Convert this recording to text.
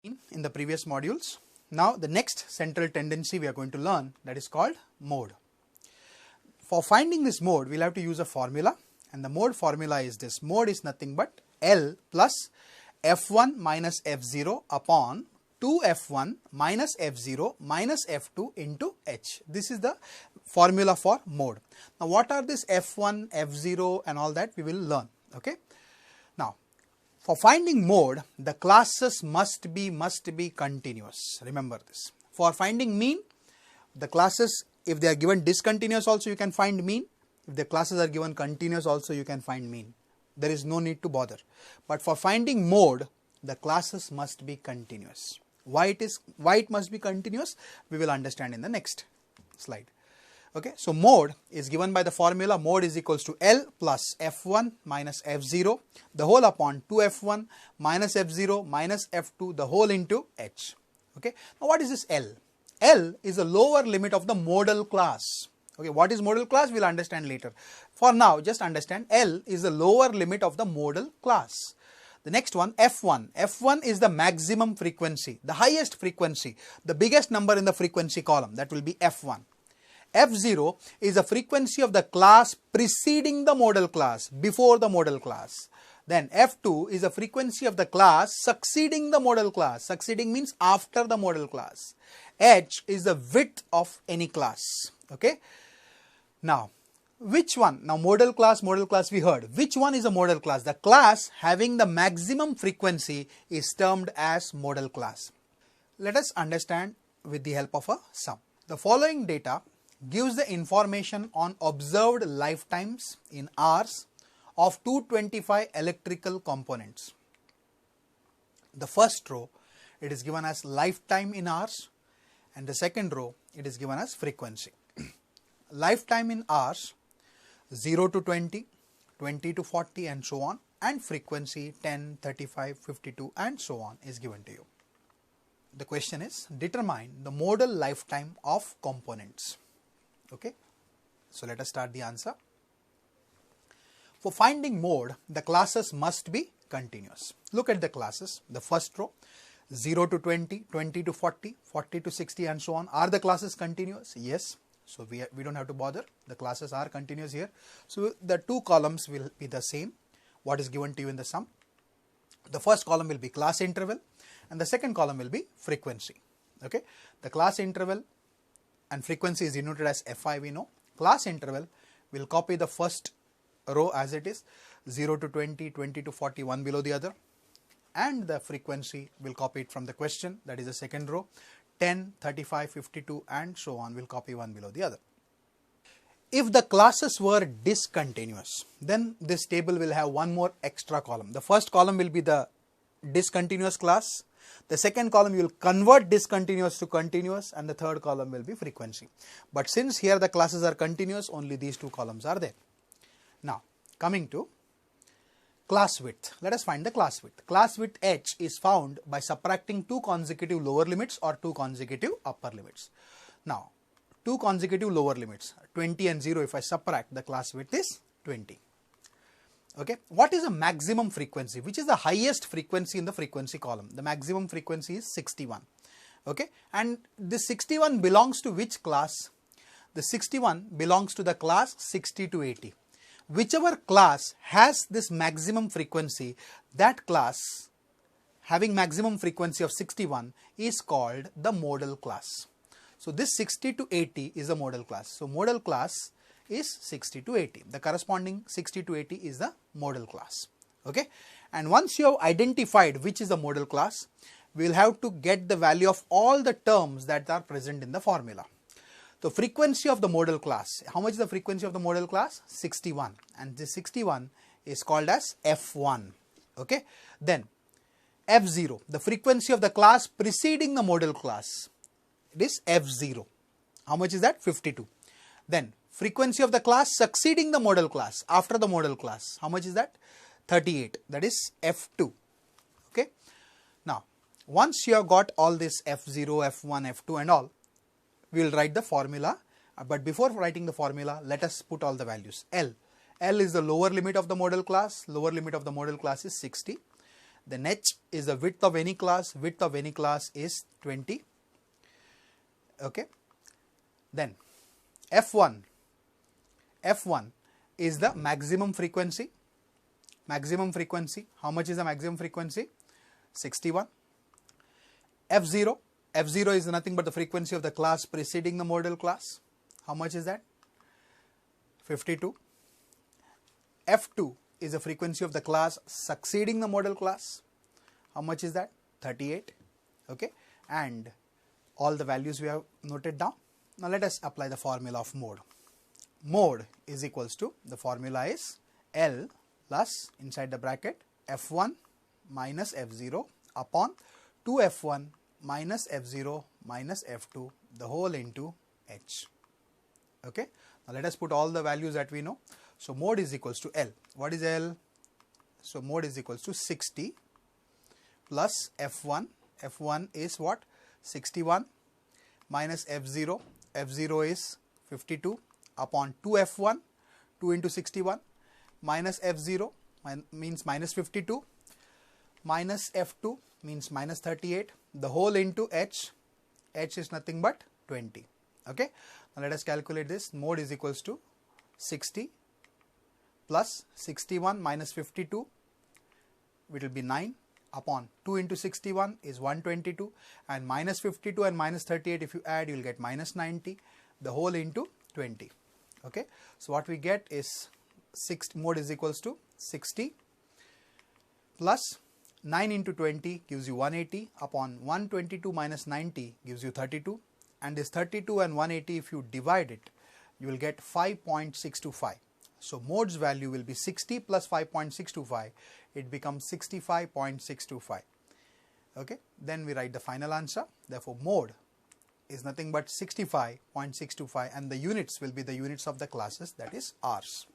in the previous modules. Now the next central tendency we are going to learn, that is called mode. For finding this mode, we'll have to use a formula, and the mode formula is this. Mode is nothing but L plus F1 minus F0 upon 2F1 minus F0 minus F2 into H. This is the formula for mode. Now what are this F1, F0 and all that we will learn. Okay. Now for finding mode, the classes must be continuous. Remember this. For finding mean, the classes, if they are given discontinuous also you can find mean. If the classes are given continuous also you can find mean. There is no need to bother. But for finding mode, the classes must be continuous. Why it must be continuous, we will understand in the next slide. Okay, so mode is given by the formula. Mode is equals to L plus F1 minus F0 the whole upon 2F1 minus F0 minus F2 the whole into H. Okay, now what is this L? L is the lower limit of the modal class. Okay, what is modal class? We'll understand later. For now, just understand L is the lower limit of the modal class. The next one, F1. F1 is the maximum frequency, the highest frequency, the biggest number in the frequency column. That will be F1. F0 is the frequency of the class preceding the modal class, before the modal class. Then F2 is the frequency of the class succeeding the modal class. Succeeding means after the modal class. H is the width of any class. Okay. Now, which one? Now modal class we heard. Which one is a modal class? The class having the maximum frequency is termed as modal class. Let us understand with the help of a sum. The following data gives the information on observed lifetimes in hours of 225 electrical components. The first row, it is given as lifetime in hours, and the second row, it is given as frequency. Lifetime in hours, 0 to 20, 20 to 40 and so on, and frequency 10, 35, 52 and so on is given to you. The question is, determine the modal lifetime of components. Okay, so let us start the answer. For finding mode, the classes must be continuous. Look at the classes. The first row, 0 to 20, 20 to 40, 40 to 60 and so on. Are the classes continuous? Yes. So we don't have to bother. The classes are continuous here. So the two columns will be the same. What is given to you in the sum? The first column will be class interval and the second column will be frequency. Okay. The class interval and frequency is denoted as Fi, we know. Class interval will copy the first row as it is, 0 to 20, 20 to 40, one below the other. And the frequency will copy it from the question, that is the second row, 10, 35, 52 and so on will copy one below the other. If the classes were discontinuous, then this table will have one more extra column. The first column will be the discontinuous class. The second column you will convert discontinuous to continuous, and the third column will be frequency. But since here the classes are continuous, only these two columns are there. Now coming to class width. Let us find the class width. Class width H is found by subtracting two consecutive lower limits or two consecutive upper limits. Now two consecutive lower limits, 20 and 0, if I subtract, the class width is 20. Okay, what is the maximum frequency? Which is the highest frequency in the frequency column? The maximum frequency is 61. Okay, and this 61 belongs to which class? The 61 belongs to the class 60 to 80. Whichever class has this maximum frequency, that class having maximum frequency of 61 is called the modal class. So this 60 to 80 is a modal class. So modal class is 60 to 80. The corresponding 60 to 80 is the modal class. Okay, and once you have identified which is the modal class, we will have to get the value of all the terms that are present in the formula. The frequency of the modal class, how much is the frequency of the modal class? 61, and this 61 is called as F1. Okay, then F0, the frequency of the class preceding the modal class, it is F0. How much is that? 52. Then frequency of the class succeeding the modal class, after the modal class, how much is that? 38, that is F2. Okay, now once you have got all this F0, F1, F2 and all, we will write the formula, but before writing the formula, let us put all the values. L is the lower limit of the modal class. Lower limit of the modal class is 60. then h is the width of any class. Width of any class is 20. Okay, then f1 is the maximum frequency. Maximum frequency, how much is the maximum frequency? 61. f0 is nothing but the frequency of the class preceding the model class. How much is that? 52. f2 is the frequency of the class succeeding the model class. How much is that? 38. Okay, and all the values we have noted down. Now let us apply the formula of mode. Mode is equals to, the formula is L plus inside the bracket f1 minus f0 upon 2f1 minus f0 minus f2 the whole into h. Okay, now let us put all the values that we know. So mode is equals to L. What is L? So mode is equals to 60 plus f1. f1 is what? 61 minus f0. f0 is 52 upon 2f1, 2 into 61 minus f0 means minus 52 minus f2 means minus 38 the whole into h. h is nothing but 20. Okay, now let us calculate this. Mode is equals to 60 plus 61 minus 52, it will be 9 upon 2 into 61 is 122, and minus 52 and minus 38 if you add you will get minus 90 the whole into 20. Okay, so what we get is mode is equals to 60 plus 9 into 20 gives you 180 upon 122 minus 90 gives you 32, and this 32 and 180 if you divide it you will get 5.625. So mode's value will be 60 plus 5.625, it becomes 65.625. Okay, then we write the final answer. Therefore mode is nothing but 65.625, and the units will be the units of the classes, that is R's.